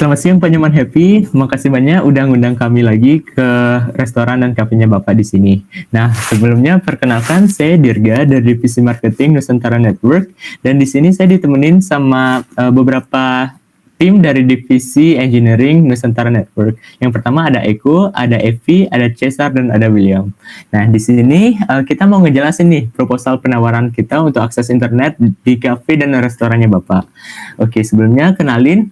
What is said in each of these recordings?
Selamat siang Pak Nyoman Happy, makasih banyak udah ngundang kami lagi ke restoran dan kafenya Bapak di sini. Nah, sebelumnya perkenalkan saya Dirga dari Divisi Marketing Nusantara Network dan di sini saya ditemenin sama beberapa tim dari Divisi Engineering Nusantara Network. Yang pertama ada Eko, ada Evi, ada Cesar dan ada William. Nah, di sini kita mau ngejelasin nih proposal penawaran kita untuk akses internet di kafe dan restorannya Bapak. Oke, sebelumnya kenalin,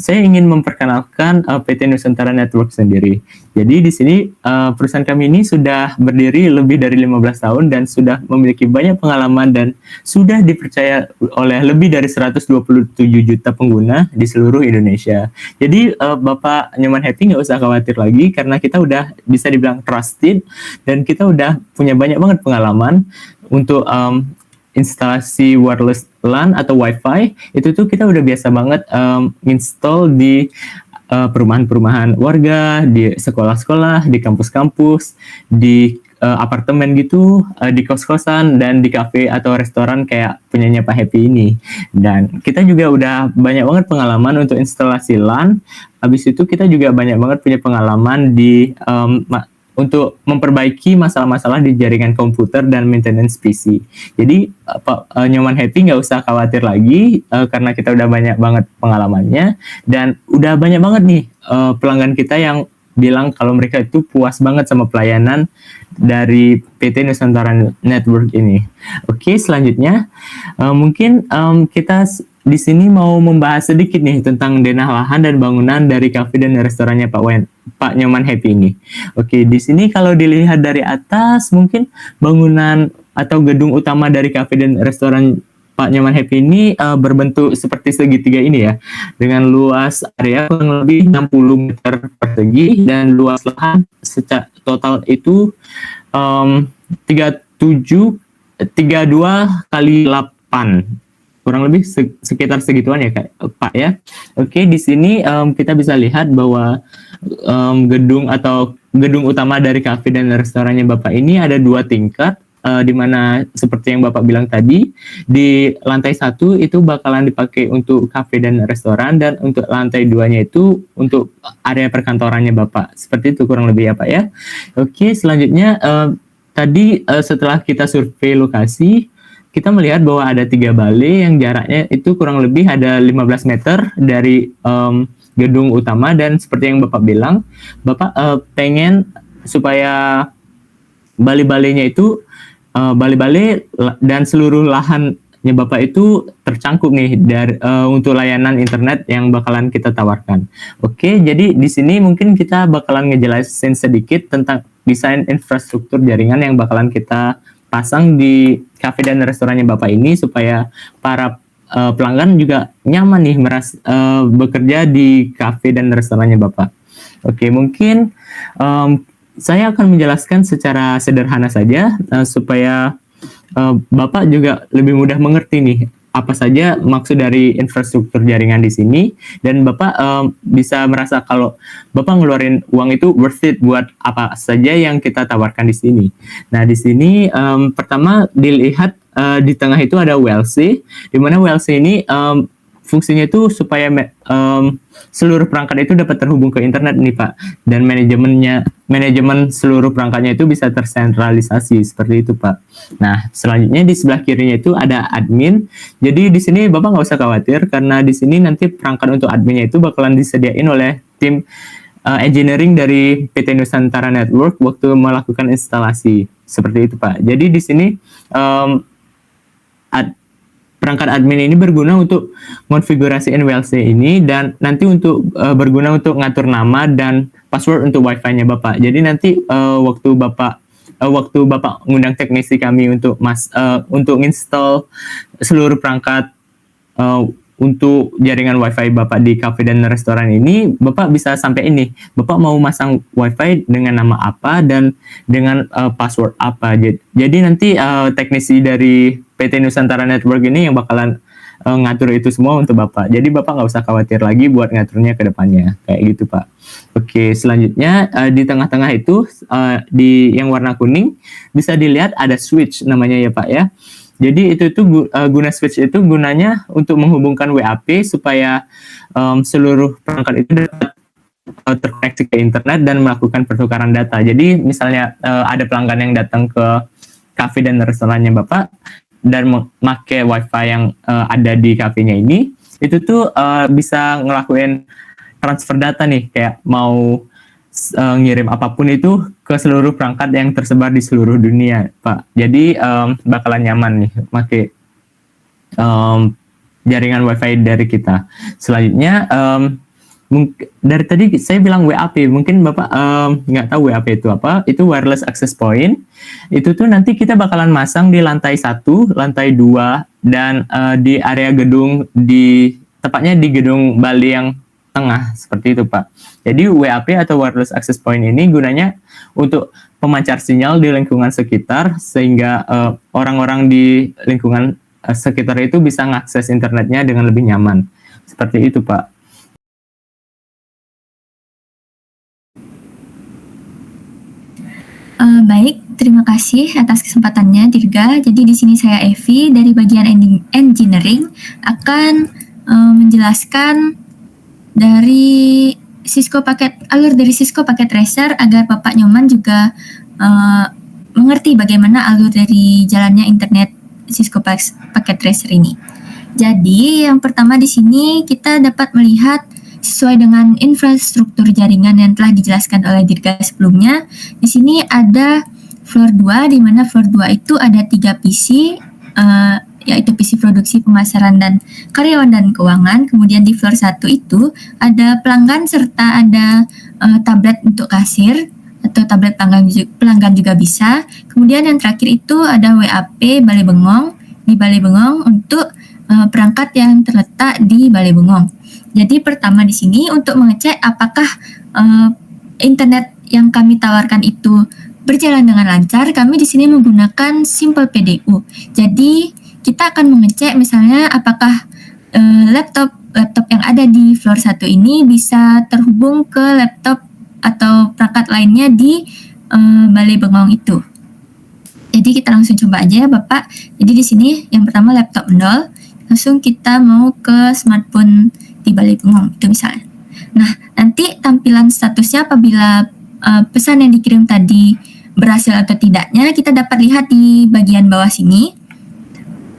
saya ingin memperkenalkan PT Nusantara Network sendiri. Jadi di sini perusahaan kami ini sudah berdiri lebih dari 15 tahun dan sudah memiliki banyak pengalaman dan sudah dipercaya oleh lebih dari 127 juta pengguna di seluruh Indonesia. Jadi Bapak Nyoman Happy nggak usah khawatir lagi karena kita udah bisa dibilang trusted dan kita udah punya banyak banget pengalaman untuk instalasi wireless LAN atau WiFi. Itu tuh kita udah biasa banget install di perumahan-perumahan warga, di sekolah-sekolah, di kampus-kampus, di apartemen gitu, di kos-kosan, dan di kafe atau restoran kayak punyanya Pak Happy ini. Dan kita juga udah banyak banget pengalaman untuk instalasi LAN. Habis itu kita juga banyak banget punya pengalaman di untuk memperbaiki masalah-masalah di jaringan komputer dan maintenance PC. Jadi Pak Nyoman Happy nggak usah khawatir lagi karena kita udah banyak banget pengalamannya dan udah banyak banget nih pelanggan kita yang bilang kalau mereka itu puas banget sama pelayanan dari PT Nusantara Network ini. Oke, selanjutnya mungkin kita di sini mau membahas sedikit nih tentang denah lahan dan bangunan dari kafe dan restorannya Pak Nyoman Happy ini. Oke, di sini kalau dilihat dari atas mungkin bangunan atau gedung utama dari kafe dan restoran Pak Nyoman Happy ini berbentuk seperti segitiga ini ya, dengan luas area kurang lebih 60 meter persegi dan luas lahan secara total itu 32 kali 8, kurang lebih sekitar segituan ya Pak ya. Oke, di sini kita bisa lihat bahwa gedung utama dari kafe dan restorannya Bapak ini ada 2 tingkat. Di mana seperti yang Bapak bilang tadi, di lantai 1 itu bakalan dipakai untuk kafe dan restoran, dan untuk lantai 2-nya itu untuk area perkantorannya Bapak. Seperti itu kurang lebih ya Pak ya. Oke, selanjutnya tadi setelah kita survei lokasi, kita melihat bahwa ada 3 balai yang jaraknya itu kurang lebih ada 15 meter dari gedung utama, dan seperti yang Bapak bilang, Bapak pengen supaya balai-balainya itu balai-balai dan seluruh lahannya Bapak itu tercangkup nih dari untuk layanan internet yang bakalan kita tawarkan. Oke, jadi di sini mungkin kita bakalan ngejelasin sedikit tentang desain infrastruktur jaringan yang bakalan kita pasang di kafe dan restorannya Bapak ini supaya para pelanggan juga nyaman nih bekerja di kafe dan restorannya Bapak. Oke, mungkin saya akan menjelaskan secara sederhana saja supaya Bapak juga lebih mudah mengerti nih apa saja maksud dari infrastruktur jaringan di sini, dan Bapak bisa merasa kalau Bapak ngeluarin uang itu worth it buat apa saja yang kita tawarkan di sini. Nah, di sini pertama dilihat di tengah itu ada WLC, di mana WLC ini fungsinya itu supaya seluruh perangkat itu dapat terhubung ke internet nih Pak, dan manajemen seluruh perangkatnya itu bisa tersentralisasi seperti itu Pak. Nah, selanjutnya di sebelah kirinya itu ada admin. Jadi di sini Bapak nggak usah khawatir karena di sini nanti perangkat untuk adminnya itu bakalan disediain oleh tim engineering dari PT Nusantara Network waktu melakukan instalasi seperti itu Pak. Jadi di sini perangkat admin ini berguna untuk konfigurasi NWLC ini, dan nanti untuk berguna untuk ngatur nama dan password untuk wifi-nya Bapak. Jadi nanti waktu Bapak ngundang teknisi kami untuk install seluruh perangkat untuk jaringan wifi Bapak di kafe dan restoran ini, Bapak bisa sampai ini. Bapak mau masang wifi dengan nama apa dan dengan password apa. Jadi nanti teknisi dari PT Nusantara Network ini yang bakalan ngatur itu semua untuk Bapak. Jadi Bapak nggak usah khawatir lagi buat ngaturnya ke depannya. Kayak gitu Pak. Oke, selanjutnya di tengah-tengah itu di yang warna kuning bisa dilihat ada switch namanya ya Pak ya. Jadi itu tuh guna switch itu gunanya untuk menghubungkan WAP supaya seluruh perangkat itu dapat terkoneksi ke internet dan melakukan pertukaran data. Jadi misalnya ada pelanggan yang datang ke kafe dan restorannya Bapak dan memakai wifi yang ada di kafenya ini, itu tuh bisa ngelakuin transfer data nih, kayak mau ngirim apapun itu ke seluruh perangkat yang tersebar di seluruh dunia, Pak. Jadi bakalan nyaman nih pakai jaringan wifi dari kita. Selanjutnya dari tadi saya bilang WAP, mungkin Bapak nggak tahu WAP itu apa. Itu wireless access point. Itu tuh nanti kita bakalan masang di lantai 1, lantai 2, dan di area gedung, tepatnya di gedung Bali yang tengah, seperti itu Pak. Jadi WAP atau wireless access point ini gunanya untuk pemancar sinyal di lingkungan sekitar, sehingga orang-orang di lingkungan sekitar itu bisa mengakses internetnya dengan lebih nyaman. Seperti itu Pak. Baik, terima kasih atas kesempatannya Dirga. Jadi di sini saya Evi dari bagian engineering akan menjelaskan dari alur dari Cisco Packet Tracer agar Bapak Nyoman juga mengerti bagaimana alur dari jalannya internet Cisco Packet Tracer ini. Jadi yang pertama di sini kita dapat melihat sesuai dengan infrastruktur jaringan yang telah dijelaskan oleh Dirga sebelumnya. Di sini ada floor 2, di mana floor 2 itu ada 3 PC, yaitu PC produksi, pemasaran, dan karyawan dan keuangan. Kemudian di floor 1 itu ada pelanggan serta ada tablet untuk kasir atau tablet pelanggan juga bisa. Kemudian yang terakhir itu ada WAP Balai Bengong, di Balai Bengong untuk perangkat yang terletak di Balai Bengong. Jadi pertama di sini untuk mengecek apakah internet yang kami tawarkan itu berjalan dengan lancar, kami di sini menggunakan Simple PDU. Jadi kita akan mengecek misalnya apakah laptop yang ada di floor 1 ini bisa terhubung ke laptop atau perangkat lainnya di Balai Bengong itu. Jadi kita langsung coba aja ya Bapak. Jadi di sini yang pertama laptop 0, langsung kita mau ke smartphone di Balai Bengong itu misalnya. Nah, nanti tampilan statusnya apabila pesan yang dikirim tadi berhasil atau tidaknya kita dapat lihat di bagian bawah sini.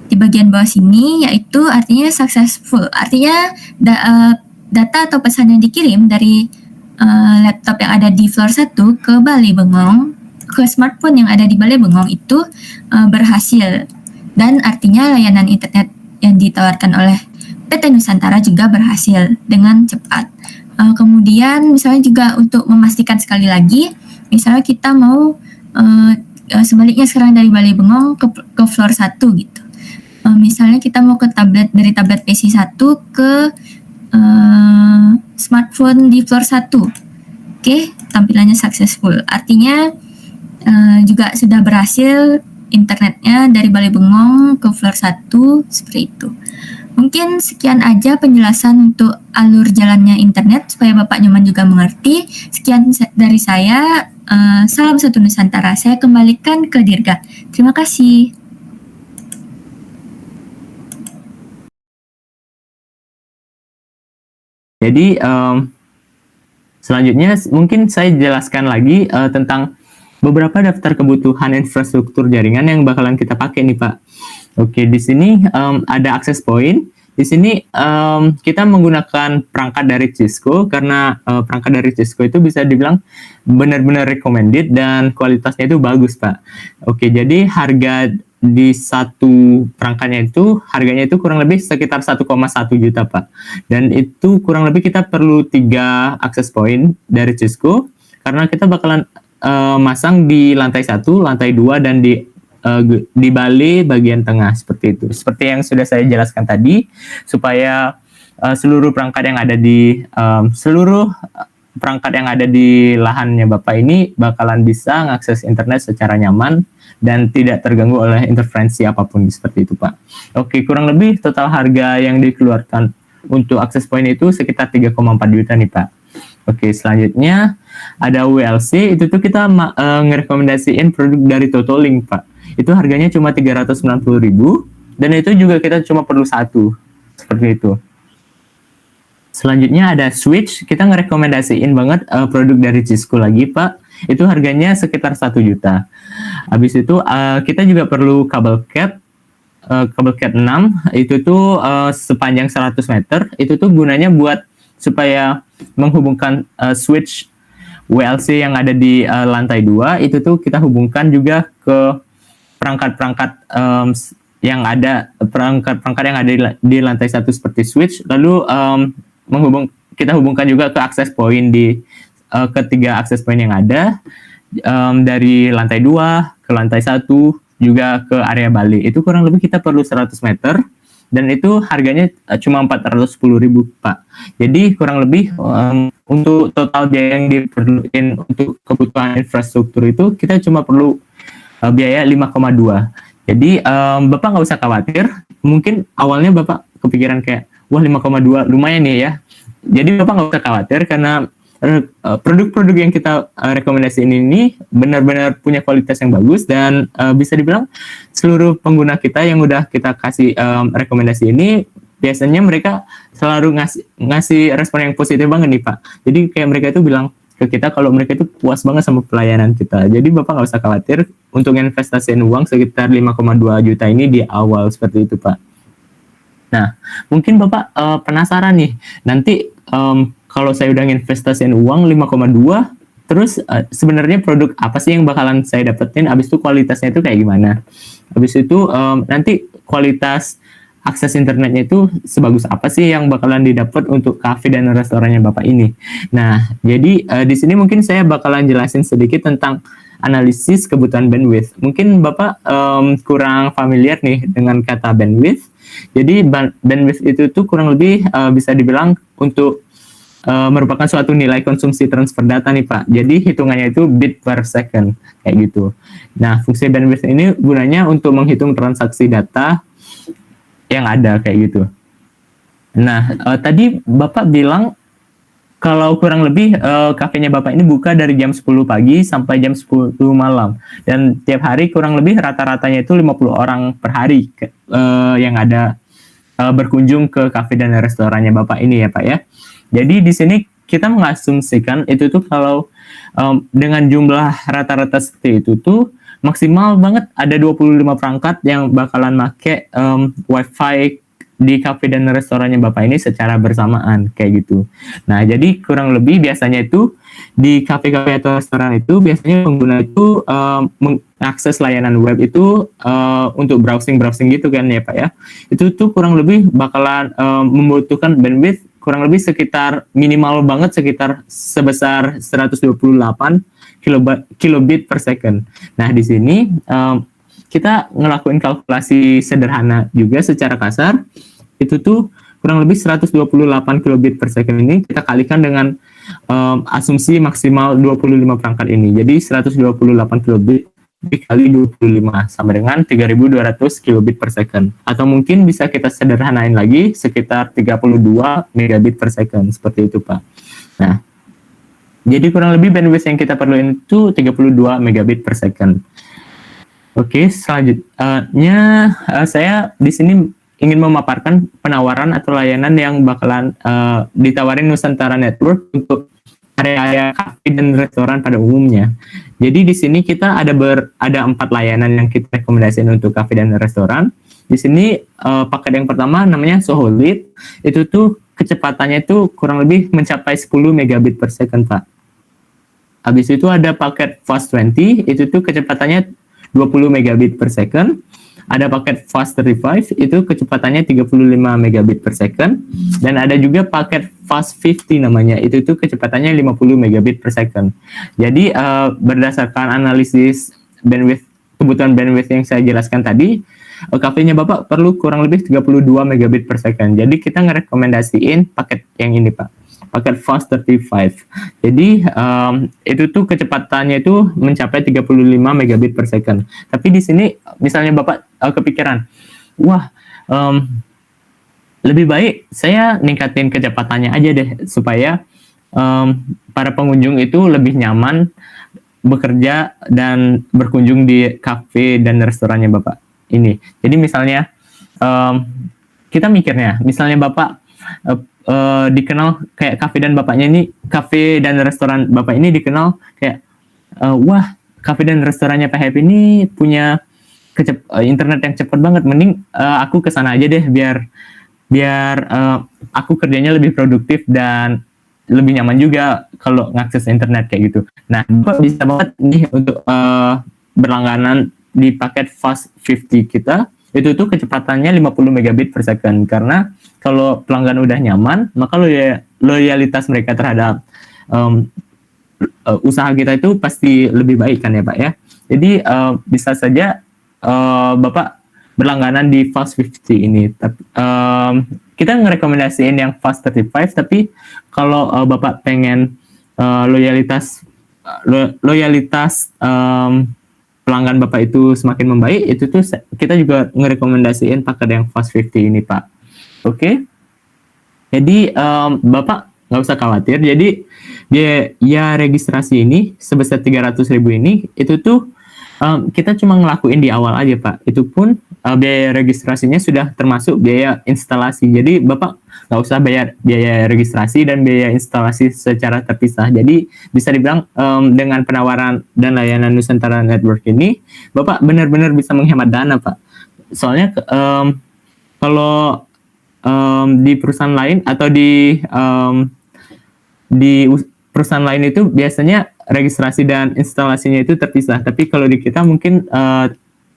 Di bagian bawah sini yaitu artinya successful. Artinya data atau pesan yang dikirim dari laptop yang ada di floor 1 ke Balai Bengong, ke smartphone yang ada di Balai Bengong itu berhasil. Dan artinya layanan internet yang ditawarkan oleh PT Nusantara juga berhasil dengan cepat. Kemudian misalnya juga untuk memastikan sekali lagi, misalnya kita mau sebaliknya sekarang dari Balai Bengong ke floor 1 gitu. Misalnya kita mau ke dari tablet PC 1 ke smartphone di floor 1. Oke, tampilannya successful. Artinya juga sudah berhasil internetnya dari Balai Bengong ke floor 1 seperti itu. Mungkin sekian aja penjelasan untuk alur jalannya internet supaya Bapak Nyoman juga mengerti. Sekian dari saya. Salam satu Nusantara. Saya kembalikan ke Dirga. Terima kasih. Jadi selanjutnya mungkin saya jelaskan lagi tentang beberapa daftar kebutuhan infrastruktur jaringan yang bakalan kita pakai nih Pak. Oke, di sini ada access point. Di sini kita menggunakan perangkat dari Cisco karena perangkat dari Cisco itu bisa dibilang benar-benar recommended dan kualitasnya itu bagus Pak. Oke, jadi harga di satu perangkatnya itu harganya itu kurang lebih sekitar 1,1 juta Pak. Dan itu kurang lebih kita perlu 3 access point dari Cisco karena kita bakalan masang di lantai 1, lantai 2, dan di Balai bagian tengah seperti itu. Seperti yang sudah saya jelaskan tadi, supaya seluruh perangkat yang ada di lahannya Bapak ini bakalan bisa mengakses internet secara nyaman dan tidak terganggu oleh interferensi apapun seperti itu Pak. Oke, kurang lebih total harga yang dikeluarkan untuk access point itu sekitar 3,4 juta nih Pak. Oke, selanjutnya ada WLC, itu tuh kita ngerekomendasiin produk dari Totolink Pak. itu harganya cuma 390.000 dan itu juga kita cuma perlu satu, seperti itu. Selanjutnya ada Switch, kita ngerekomendasiin banget produk dari Cisco lagi Pak, itu harganya sekitar 1 juta. Habis itu kita juga perlu kabel cat 6, itu tuh sepanjang 100 meter, itu tuh gunanya buat supaya menghubungkan switch WLC yang ada di lantai 2, itu tuh kita hubungkan juga ke perangkat-perangkat yang ada di lantai 1 seperti switch, lalu kita hubungkan juga ke akses point di ketiga akses point yang ada dari lantai 2 ke lantai 1 juga ke area Bali. Itu kurang lebih kita perlu 100 meter dan itu harganya cuma 410.000 Pak. Jadi kurang lebih untuk total biaya yang diperlukan untuk kebutuhan infrastruktur itu kita cuma perlu biaya 5,2. Jadi Bapak nggak usah khawatir. Mungkin awalnya Bapak kepikiran kayak wah 5,2 lumayan nih ya. Jadi Bapak nggak usah khawatir karena produk-produk yang kita rekomendasiin ini benar-benar punya kualitas yang bagus dan bisa dibilang seluruh pengguna kita yang udah kita kasih rekomendasi ini biasanya mereka selalu ngasih respon yang positif banget nih Pak. Jadi kayak mereka itu bilang ke kita kalau mereka itu puas banget sama pelayanan kita. Jadi Bapak nggak usah khawatir untuk investasiin uang sekitar 5,2 juta ini di awal seperti itu Pak. Nah, mungkin Bapak penasaran nih, nanti kalau saya udah investasiin uang 5,2, terus sebenarnya produk apa sih yang bakalan saya dapetin, abis itu kualitasnya itu kayak gimana? Abis itu nanti kualitas akses internetnya itu sebagus apa sih yang bakalan didapat untuk kafe dan restorannya Bapak ini? Nah, jadi di sini mungkin saya bakalan jelasin sedikit tentang analisis kebutuhan bandwidth. Mungkin Bapak kurang familiar nih dengan kata bandwidth. Jadi bandwidth itu tuh kurang lebih bisa dibilang untuk merupakan suatu nilai konsumsi transfer data nih Pak. Jadi hitungannya itu bit per second kayak gitu. Nah, fungsi bandwidth ini gunanya untuk menghitung transaksi data yang ada kayak gitu. Nah, tadi Bapak bilang kalau kurang lebih kafenya Bapak ini buka dari jam 10 pagi sampai jam 10 malam. Dan tiap hari kurang lebih rata-ratanya itu 50 orang per hari yang ada berkunjung ke kafe dan restorannya Bapak ini ya Pak ya. Jadi di sini kita mengasumsikan itu tuh kalau dengan jumlah rata-rata seperti itu tuh maksimal banget ada 25 perangkat yang bakalan make wifi di kafe dan restorannya Bapak ini secara bersamaan kayak gitu. Nah, jadi kurang lebih biasanya itu di kafe-kafe atau restoran itu biasanya pengguna itu mengakses layanan web itu untuk browsing gitu kan ya Pak ya. Itu tuh kurang lebih bakalan membutuhkan bandwidth kurang lebih sekitar minimal banget sekitar sebesar 128 kilobit per second. Nah, di sini kita ngelakuin kalkulasi sederhana juga secara kasar, itu tuh kurang lebih 128 kilobit per second ini kita kalikan dengan asumsi maksimal 25 perangkat ini. Jadi 128 kilobit dikali 25 sama dengan 3200 kilobit per second. Atau mungkin bisa kita sederhanain lagi sekitar 32 megabit per second, seperti itu Pak. Nah, jadi kurang lebih bandwidth yang kita perluin itu 32 megabit per second. Oke, selanjutnya saya di sini ingin memaparkan penawaran atau layanan yang bakalan ditawarin Nusantara Network untuk area-area kafe dan restoran pada umumnya. Jadi di sini kita ada 4 layanan yang kita rekomendasikan untuk kafe dan restoran. Di sini paket yang pertama namanya Soho Lead. Itu tuh kecepatannya itu kurang lebih mencapai 10 megabit per second, Pak. Habis itu ada paket Fast 20, itu tuh kecepatannya 20 megabit per second. Ada paket Fast 35, itu kecepatannya 35 megabit per second. Dan ada juga paket Fast 50 namanya, itu tuh kecepatannya 50 megabit per second. Jadi berdasarkan analisis bandwidth, kebutuhan bandwidth yang saya jelaskan tadi, kafenya Bapak perlu kurang lebih 32 megabit per second. Jadi kita ngerekomendasiin paket yang ini Pak, paket Fast 35. Jadi itu tuh kecepatannya itu mencapai 35 megabit per second. Tapi di sini misalnya Bapak kepikiran, wah lebih baik saya ningkatin kecepatannya aja deh supaya para pengunjung itu lebih nyaman bekerja dan berkunjung di kafe dan restorannya Bapak ini. Jadi misalnya kita mikirnya, misalnya Bapak dikenal kayak kafe dan restoran Bapak ini dikenal kayak wah, kafe dan restorannya Pak Happy ini punya internet yang cepat banget, mending aku kesana aja deh biar aku kerjanya lebih produktif dan lebih nyaman juga kalau ngakses internet kayak gitu. Nah, Bapak bisa banget nih untuk berlangganan di paket Fast 50 kita, itu tuh kecepatannya 50 megabit per second, karena kalau pelanggan udah nyaman, maka loyalitas mereka terhadap usaha kita itu pasti lebih baik kan ya Pak ya. Jadi bisa saja Bapak berlangganan di Fast 50 ini. Tapi kita ngerekomendasiin yang Fast 35, tapi kalau Bapak pengen loyalitas pelanggan Bapak itu semakin membaik, itu tuh kita juga ngerekomendasiin paket yang Fast 50 ini Pak. Oke. Jadi Bapak nggak usah khawatir. Jadi biaya registrasi ini sebesar 300.000 ini itu tuh kita cuma ngelakuin di awal aja Pak. Itu pun biaya registrasinya sudah termasuk biaya instalasi. Jadi Bapak nggak usah bayar biaya registrasi dan biaya instalasi secara terpisah. Jadi bisa dibilang dengan penawaran dan layanan Nusantara Network ini, Bapak benar-benar bisa menghemat dana Pak. Soalnya kalau di perusahaan lain atau di perusahaan lain itu biasanya registrasi dan instalasinya itu terpisah. Tapi kalau di kita mungkin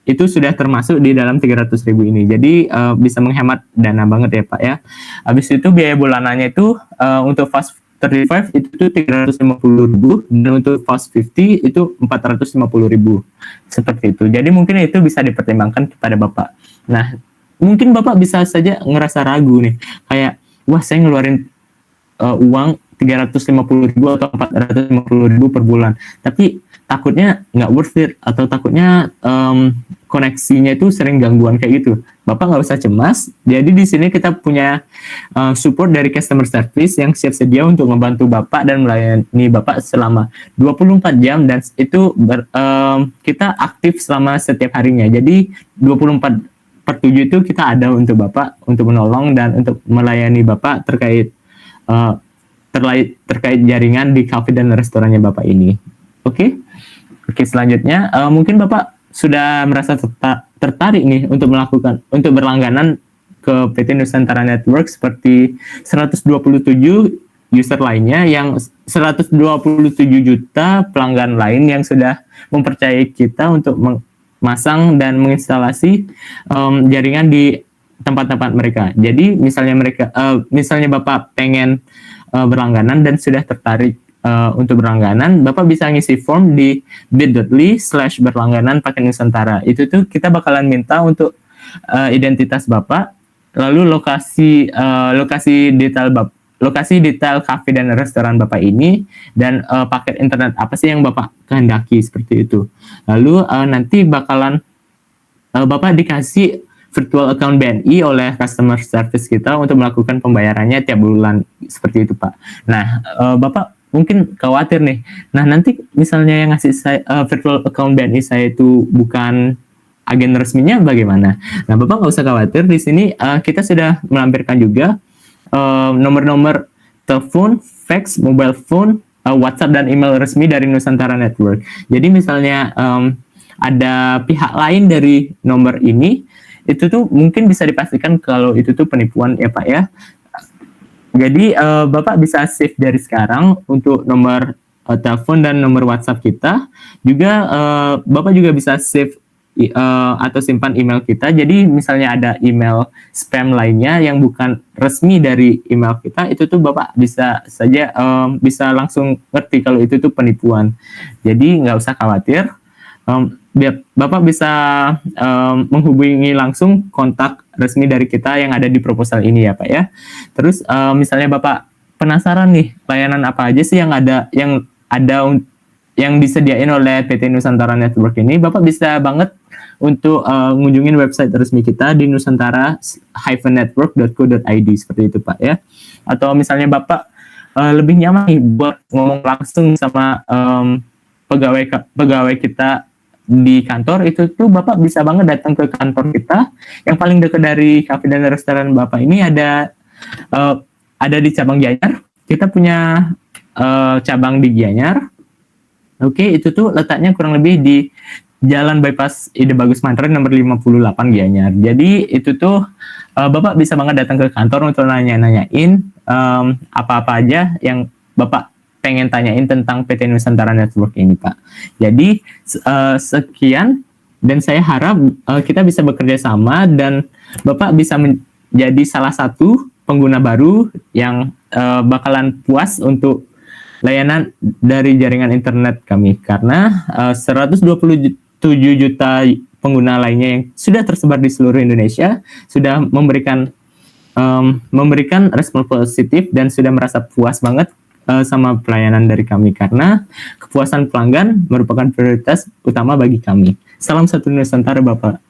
itu sudah termasuk di dalam 300.000 ini. Jadi bisa menghemat dana banget ya Pak ya. Habis itu biaya bulanannya itu untuk Fast 35 itu tuh 350.000 dan untuk Fast 50 itu 450.000. Seperti itu. Jadi mungkin itu bisa dipertimbangkan kepada Bapak. Nah, mungkin Bapak bisa saja ngerasa ragu nih. Kayak, wah saya ngeluarin uang 350.000 atau 450.000 per bulan. Tapi takutnya nggak worth it, atau takutnya koneksinya itu sering gangguan kayak gitu. Bapak nggak usah cemas. Jadi di sini kita punya support dari customer service yang siap sedia untuk membantu Bapak dan melayani Bapak selama 24 jam, dan itu kita aktif selama setiap harinya. Jadi 24/7 itu kita ada untuk Bapak, untuk menolong dan untuk melayani Bapak terkait jaringan di kafe dan restorannya Bapak ini. Oke, selanjutnya mungkin Bapak sudah merasa tertarik nih untuk berlangganan ke PT Nusantara Network seperti 127 user lainnya, yang 127 juta pelanggan lain yang sudah mempercayai kita untuk memasang dan menginstalasi jaringan di tempat-tempat mereka. Jadi misalnya Bapak pengen berlangganan dan sudah tertarik untuk berlangganan, Bapak bisa ngisi form di bit.ly/berlangganan paket Nusantara. Itu tuh kita bakalan minta untuk identitas Bapak, lalu lokasi detail kafe dan restoran Bapak ini, dan paket internet apa sih yang Bapak kehendaki, seperti itu. Lalu nanti bakalan Bapak dikasih virtual account BNI oleh customer service kita untuk melakukan pembayarannya tiap bulan, seperti itu Pak. Nah, Bapak mungkin khawatir nih. Nah, nanti misalnya yang ngasih saya virtual account BNI saya itu bukan agen resminya, bagaimana? Nah, Bapak nggak usah khawatir. Di sini kita sudah melampirkan juga nomor-nomor telepon, fax, mobile phone, WhatsApp dan email resmi dari Nusantara Network. Jadi misalnya ada pihak lain dari nomor ini, itu tuh mungkin bisa dipastikan kalau itu tuh penipuan ya Pak ya. Jadi Bapak bisa save dari sekarang untuk nomor telepon dan nomor WhatsApp kita. Juga Bapak juga bisa save atau simpan email kita. Jadi misalnya ada email spam lainnya yang bukan resmi dari email kita, itu tuh Bapak bisa saja bisa langsung ngerti kalau itu tuh penipuan. Jadi nggak usah khawatir. Bapak bisa menghubungi langsung kontak resmi dari kita yang ada di proposal ini ya Pak ya. Terus misalnya Bapak penasaran nih layanan apa aja sih yang disediain oleh PT Nusantara Network ini, Bapak bisa banget untuk ngunjungin website resmi kita di nusantara-network.co.id, seperti itu Pak ya. Atau misalnya Bapak lebih nyaman nih buat ngomong langsung sama pegawai kita di kantor itu tuh Bapak bisa banget datang ke kantor kita yang paling dekat dari kafe dan restoran Bapak ini ada di cabang Gianyar. Kita punya cabang di Gianyar. Oke, itu tuh letaknya kurang lebih di Jalan Bypass Ide Bagus Mantren nomor 58 Gianyar. Jadi itu tuh Bapak bisa banget datang ke kantor untuk nanyain apa-apa aja yang Bapak pengen tanyain tentang PT Nusantara Network ini, Pak. Jadi sekian, dan saya harap kita bisa bekerja sama dan Bapak bisa menjadi salah satu pengguna baru yang bakalan puas untuk layanan dari jaringan internet kami, karena 127 juta pengguna lainnya yang sudah tersebar di seluruh Indonesia sudah memberikan respon positif dan sudah merasa puas banget sama pelayanan dari kami, karena kepuasan pelanggan merupakan prioritas utama bagi kami. Salam satu Nusantara, Bapak.